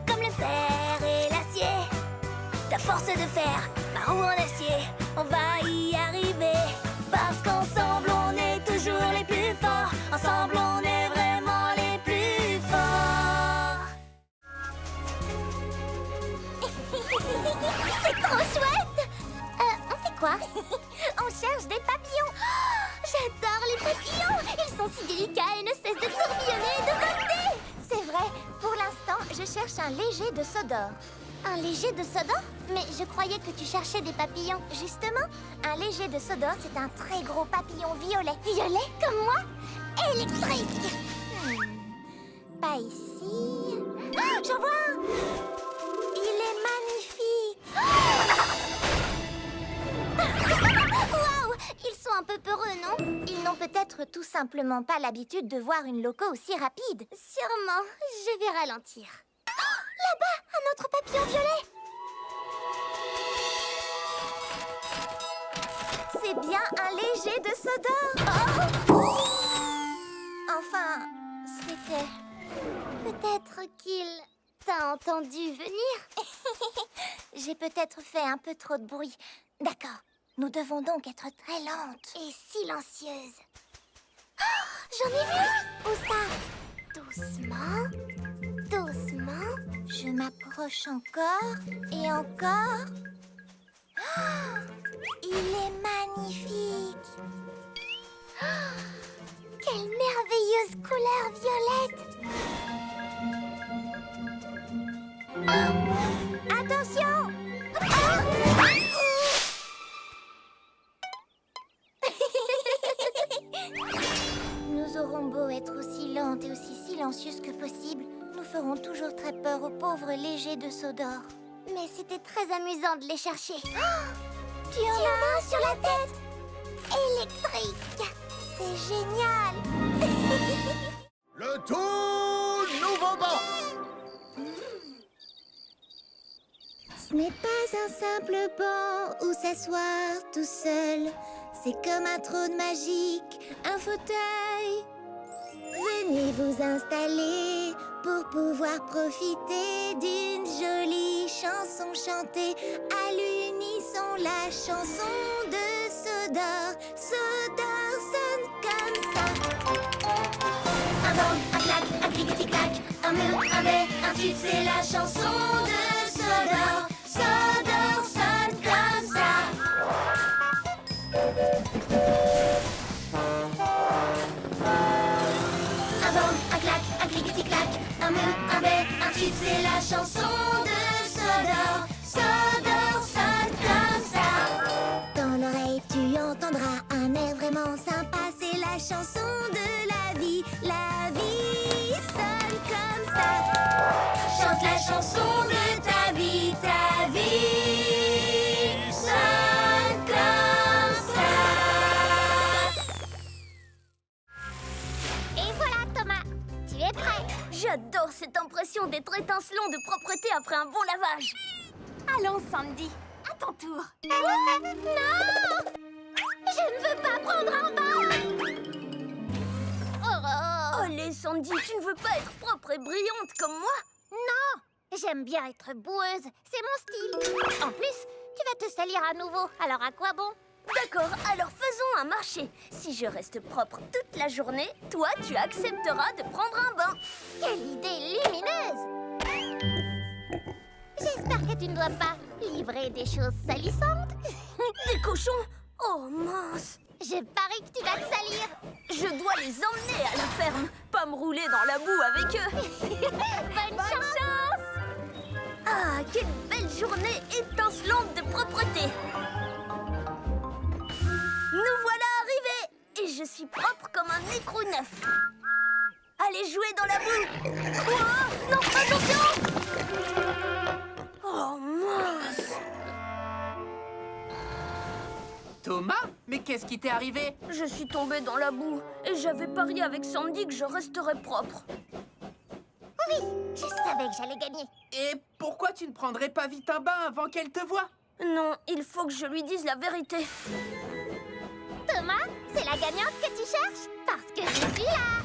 comme le fer et l'acier. Ta force de fer, ma roue en acier. On va y arriver, parce qu'ensemble on est toujours les plus forts. Ensemble on est vraiment les plus forts. C'est trop chouette. On fait quoi? On cherche des papillons. Oh, j'adore les papillons. Ils sont si délicats et ne cessent de tourbillonner et de voler. C'est vrai. Pour l'instant, je cherche un léger de Sodor. Un léger de Sodor? Mais je croyais que tu cherchais des papillons. Justement, un léger de Sodor, c'est un très gros papillon violet. Violet, comme moi? Électrique. Pas ici. Ah, j'en vois un. Il est Waouh! Ils sont un peu peureux, non? Ils n'ont peut-être tout simplement pas l'habitude de voir une loco aussi rapide. Sûrement. Je vais ralentir. Oh, là-bas, un autre papillon violet! C'est bien un léger de Sodor. Oh! Enfin, c'était... Peut-être qu'il t'a entendu venir. J'ai peut-être fait un peu trop de bruit. D'accord, nous devons donc être très lentes. Et silencieuses. Oh, j'en ai vu! Où ça? Doucement, doucement. Je m'approche encore et encore. Oh, il est magnifique. Oh, quelle merveilleuse couleur violette. Oh, attention! Oh. Nous aurons beau être aussi lentes et aussi silencieuses que possible, nous ferons toujours très peur aux pauvres légers de Sodor. Mais c'était très amusant de les chercher. Oh, tu en as un sur la tête! Électrique! C'est génial! Le tout nouveau banc. Ce n'est pas un simple banc où s'asseoir tout seul. C'est comme un trône magique, un fauteuil. Venez vous installer pour pouvoir profiter d'une jolie chanson chantée à l'unisson, la chanson de Sodor. Sodor sonne comme ça. Un bang, un clac, un clic-tic-clac, un mur, un bais, un tube, c'est la chanson de Sodor. Sodor sonne comme ça. Un bang, un clac, un clic-tic-clac, un mur, un bais, un tube, c'est la chanson de Sodor. Sodor sonne comme ça. Dans l'oreille tu entendras un air vraiment sympa, c'est la chanson de la vie. La vie sonne comme ça. Chante la chanson de ta vie sonne comme ça. Et voilà Thomas, tu es prêt? J'adore cette impression d'être étincelant de propreté après un bon lavage. Allons Sandy, à ton tour. Non! Je ne veux pas prendre un bain! Allez Sandy, tu ne veux pas être propre et brillante comme moi? Non! J'aime bien être boueuse, c'est mon style. En plus, tu vas te salir à nouveau, alors à quoi bon? D'accord, alors faisons un marché. Si je reste propre toute la journée, toi, tu accepteras de prendre un bain. Quelle idée lumineuse! J'espère que tu ne dois pas livrer des choses salissantes. Des cochons? Oh mince! Je parie que tu vas te salir. Je dois les emmener à la ferme, pas me rouler dans la boue avec eux. Bonne chance! Ah, quelle belle journée étincelante de propreté! Nous voilà arrivés! Et je suis propre comme un écrou neuf. Allez jouer dans la boue! Oh, non, attention! Oh mince! Thomas, mais qu'est-ce qui t'est arrivé? Je suis tombée dans la boue et j'avais parié avec Sandy que je resterais propre. Oui, je savais que j'allais gagner. Et pourquoi tu ne prendrais pas vite un bain avant qu'elle te voie? Non, il faut que je lui dise la vérité. Thomas, c'est la gagnante que tu cherches? Parce que je suis là.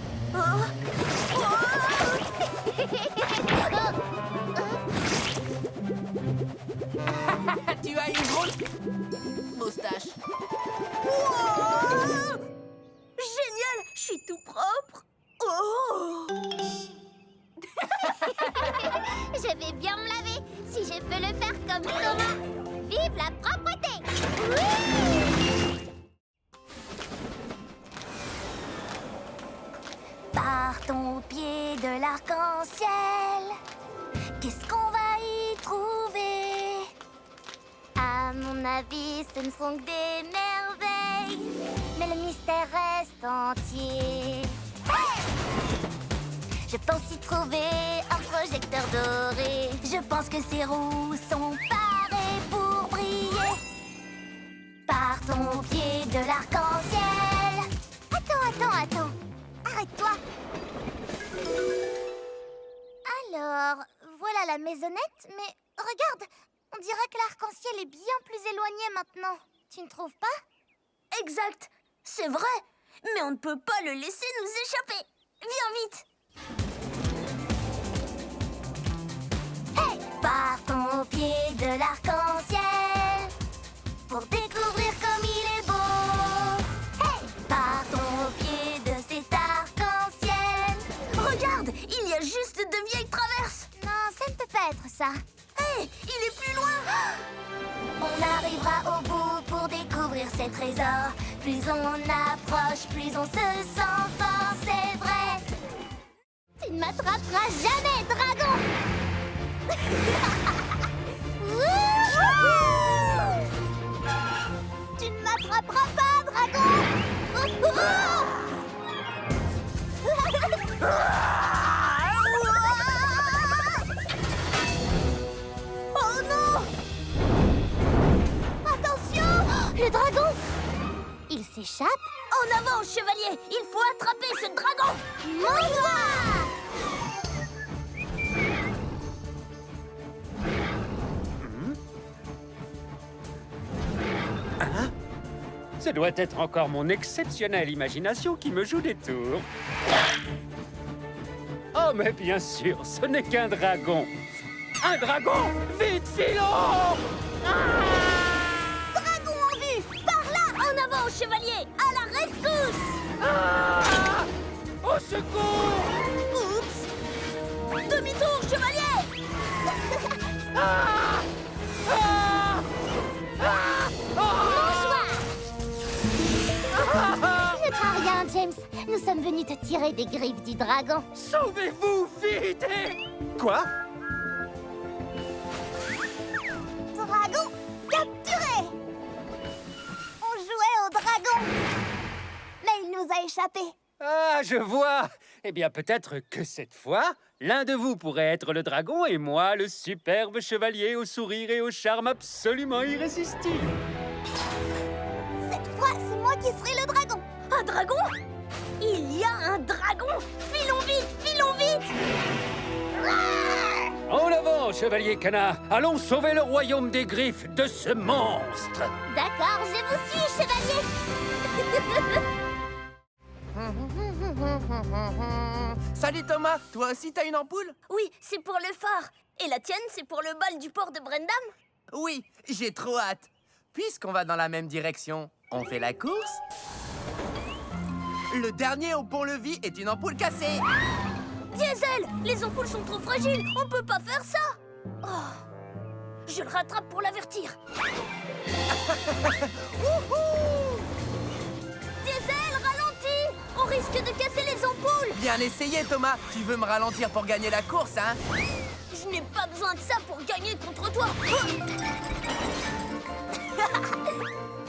Tu as une grosse moustache. Wow! Génial, je suis tout propre. Oh! Je vais bien me laver si je peux le faire comme Thomas. Vive la propreté! Oui! Partons au pied de l'arc-en-ciel. Qu'est-ce qu'on va y trouver? À mon avis, ce ne sont que des merveilles. Mais le mystère reste entier. Je pense y trouver un projecteur doré. Je pense que ces roues sont parées Partons au pied de l'arc-en-ciel. Attends. Arrête-toi. Alors, voilà la maisonnette, mais regarde, on dirait que l'arc-en-ciel est bien plus éloigné maintenant. Tu ne trouves pas? Exact, c'est vrai. Mais on ne peut pas le laisser nous échapper. Viens vite. Hey! Partons au pied de l'arc-en-ciel pour découvrir comme il est beau. Hey! Partons au pied de cet arc-en-ciel. Regarde, il y a juste de vieilles traverses. Non, ça ne peut pas être ça. Hé, il est plus loin. On arrivera au bout pour découvrir ces trésors. Plus on approche, plus on se sent fort, c'est vrai. Tu ne m'attraperas jamais, dragon. Wouhou! Tu ne m'attraperas pas, dragon. Oh non! Attention! Le dragon! Il s'échappe? En avant, chevalier. Il faut attraper ce dragon. Mon doigt! Ce doit être encore mon exceptionnelle imagination qui me joue des tours. Oh, mais bien sûr, ce n'est qu'un dragon. Un dragon! Vite, filons! Dragon en vue! Par là! En avant, chevalier. À la rescousse. Ah! Au secours! Oups. Demi-tour, chevalier. Ah! Ah! Ah! Ne crains rien, James. Nous sommes venus te tirer des griffes du dragon. Sauvez-vous, vite! Quoi? Dragon capturé! On jouait au dragon, mais il nous a échappé. Ah, je vois! Eh bien, peut-être que cette fois, l'un de vous pourrait être le dragon et moi, le superbe chevalier au sourire et au charme absolument irrésistible. Cette fois, c'est moi qui serai le dragon. Un dragon? Il y a un dragon. Filons vite, filons vite. En avant, chevalier canard! Allons sauver le royaume des griffes de ce monstre! D'accord, je vous suis, chevalier. Salut Thomas, toi aussi t'as une ampoule? Oui, c'est pour le phare. Et la tienne, c'est pour le bal du port de Brendam? Oui, j'ai trop hâte. Puisqu'on va dans la même direction, on fait la course? Le dernier au pont-levis est une ampoule cassée. Diesel, les ampoules sont trop fragiles. On peut pas faire ça. Oh, je le rattrape pour l'avertir. Diesel, ralentis. On risque de casser les ampoules. Bien essayé Thomas. Tu veux me ralentir pour gagner la course, hein? Je n'ai pas besoin de ça pour gagner contre toi.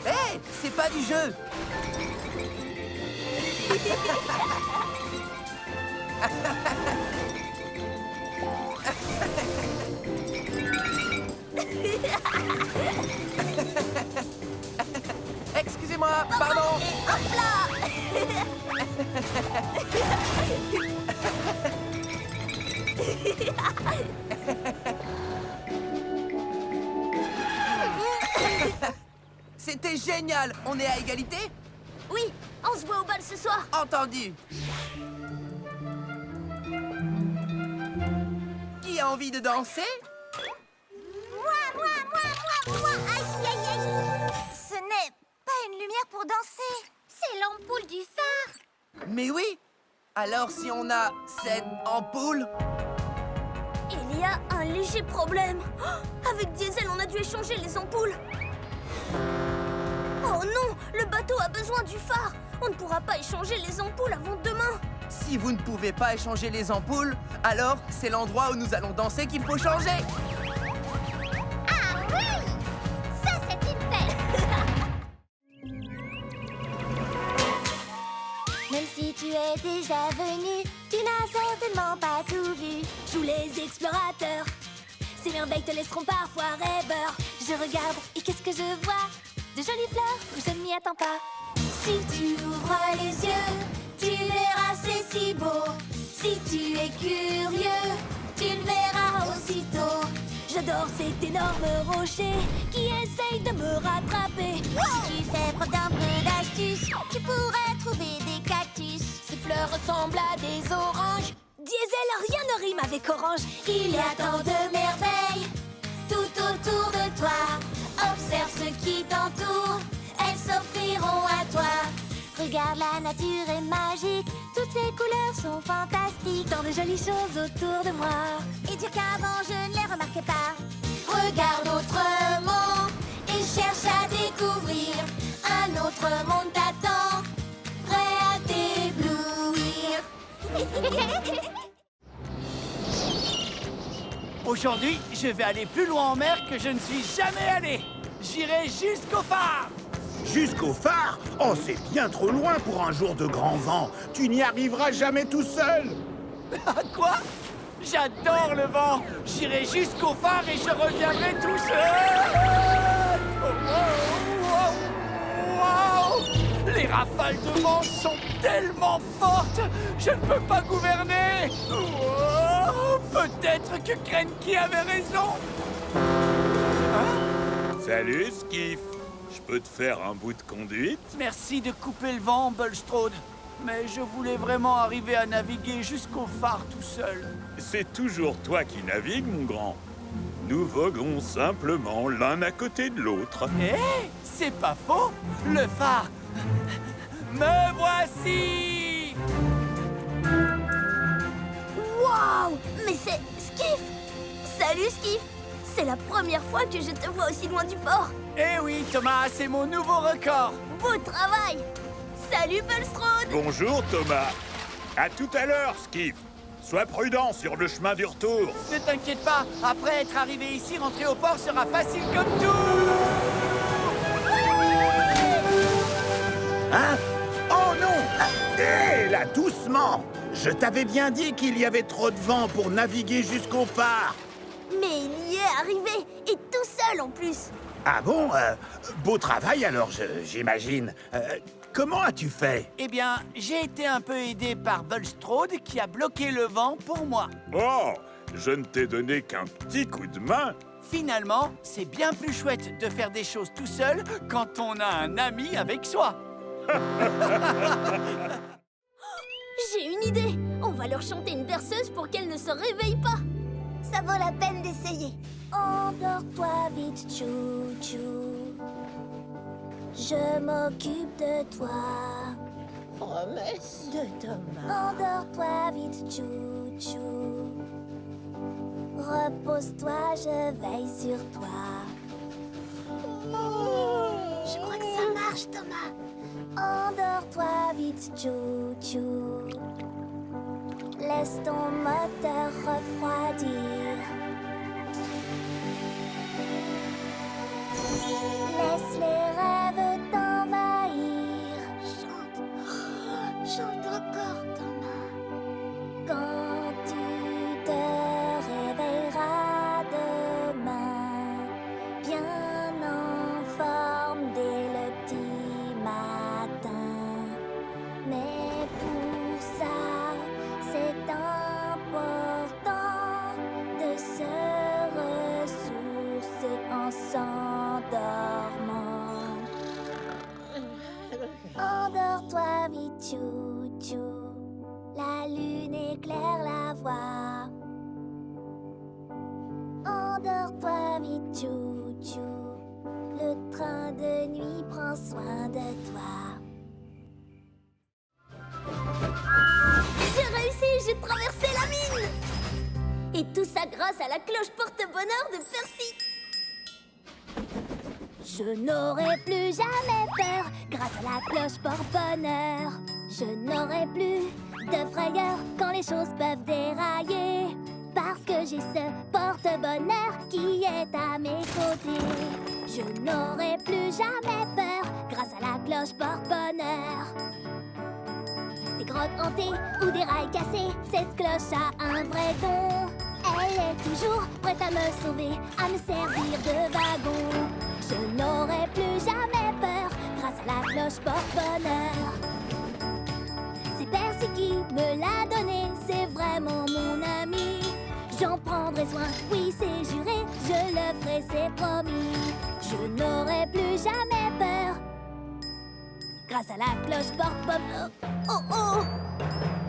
Hé, c'est pas du jeu. Excusez-moi, pardon. Et hop là. C'était génial. On est à égalité? Oui, on se voit au bal ce soir. Entendu. Qui a envie de danser? Moi. Aïe, aïe, aïe. Ce n'est pas une lumière pour danser. C'est l'ampoule du phare. Mais oui. Alors si on a cette ampoule... Il y a un léger problème. Oh, avec Diesel, on a dû échanger les ampoules. Oh non, le bateau a besoin du phare. On ne pourra pas échanger les ampoules avant demain. Si vous ne pouvez pas échanger les ampoules, alors c'est l'endroit où nous allons danser qu'il faut changer. Ah oui! Ça, c'est une fête. Même si tu es déjà venu, tu n'as certainement pas tout vu. Joue les explorateurs. Ces merveilles te laisseront parfois rêveur. Je regarde et qu'est-ce que je vois? de jolies fleurs où je ne m'y attends pas. Si tu ouvres les yeux, tu verras c'est si beau. Si tu es curieux, tu le verras aussitôt. J'adore cet énorme rocher qui essaye de me rattraper. Si tu fais preuve d'un peu d'astuce, tu pourrais trouver des cactus. Ces fleurs ressemblent à des oranges. Diesel, rien ne rime avec orange. Il y a tant de merveilles tout autour de toi. Observe ce qui t'entoure, elles s'offriront à toi. Regarde, la nature est magique, toutes ces couleurs sont fantastiques. Tant de jolies choses autour de moi. Et dire qu'avant je ne les remarquais pas. Regarde autrement et cherche à découvrir. Un autre monde t'attend, prêt à t'éblouir. Aujourd'hui, je vais aller plus loin en mer que je ne suis jamais allé. J'irai jusqu'au phare. Jusqu'au phare? Oh, c'est bien trop loin pour un jour de grand vent. Tu n'y arriveras jamais tout seul. Quoi? J'adore le vent. J'irai jusqu'au phare et je reviendrai tout seul. Wow! Les rafales de vent sont tellement fortes, je ne peux pas gouverner. Peut-être que Krenki avait raison. Salut, Skiff. Je peux te faire un bout de conduite? Merci de couper le vent, Bulstrode. Mais je voulais vraiment arriver à naviguer jusqu'au phare tout seul. C'est toujours toi qui navigues, mon grand. Nous voguons simplement l'un à côté de l'autre. Eh, c'est pas faux. Le phare. Me voici. Waouh! Mais c'est Skiff! Salut Skiff! C'est la première fois que je te vois aussi loin du port. Eh oui, Thomas, c'est mon nouveau record. Beau travail! Salut Bulstrode! Bonjour, Thomas. À tout à l'heure, Skiff. Sois prudent sur le chemin du retour. Ne t'inquiète pas, après être arrivé ici, rentrer au port sera facile comme tout. Hein? Oh non! Hé, là, doucement! Je t'avais bien dit qu'il y avait trop de vent pour naviguer jusqu'au phare. Mais il y est arrivé, et tout seul en plus. Ah bon? Beau travail alors, j'imagine. Comment as-tu fait? Eh bien, j'ai été un peu aidé par Bulstrode qui a bloqué le vent pour moi. Oh, je ne t'ai donné qu'un petit coup de main. Finalement, c'est bien plus chouette de faire des choses tout seul quand on a un ami avec soi. J'ai une idée. On va leur chanter une berceuse pour qu'elles ne se réveillent pas. Ça vaut la peine d'essayer. Endors-toi vite, chou-chou. Je m'occupe de toi. Promesse de Thomas. Endors-toi vite, chou-chou. Repose-toi, je veille sur toi. Je crois que ça marche, Thomas. Endors-toi vite, chou-chou. Laisse ton moteur refroidir. Laisse les rêves t'envahir. Chante, chante encore, Thomas. Quand tu te réveilleras demain, bien en forme dès le petit matin. Mais pour ça, c'est important de se ressourcer en s'endormant. Endors-toi vite, chou-chou. La lune éclaire la voie. Endors-toi vite, chou-chou. Le train de nuit prend soin de toi. J'ai réussi, j'ai traversé la mine. Et tout ça grâce à la cloche porte-bonheur de Percy. Je n'aurai plus jamais peur grâce à la cloche porte-bonheur. Je n'aurai plus de frayeur quand les choses peuvent dérailler. Parce que j'ai ce porte-bonheur qui est à mes côtés. Je n'aurai plus jamais peur grâce à la cloche porte-bonheur. Des grottes hantées ou des rails cassés, cette cloche a un vrai don. Elle est toujours prête à me sauver, à me servir de wagon. Je n'aurai plus jamais cloche porte-bonheur. C'est Percy qui me l'a donné, c'est vraiment mon ami. J'en prendrai soin, oui c'est juré, je le ferai, c'est promis. Je n'aurai plus jamais peur grâce à la cloche porte-bonheur. Oh oh!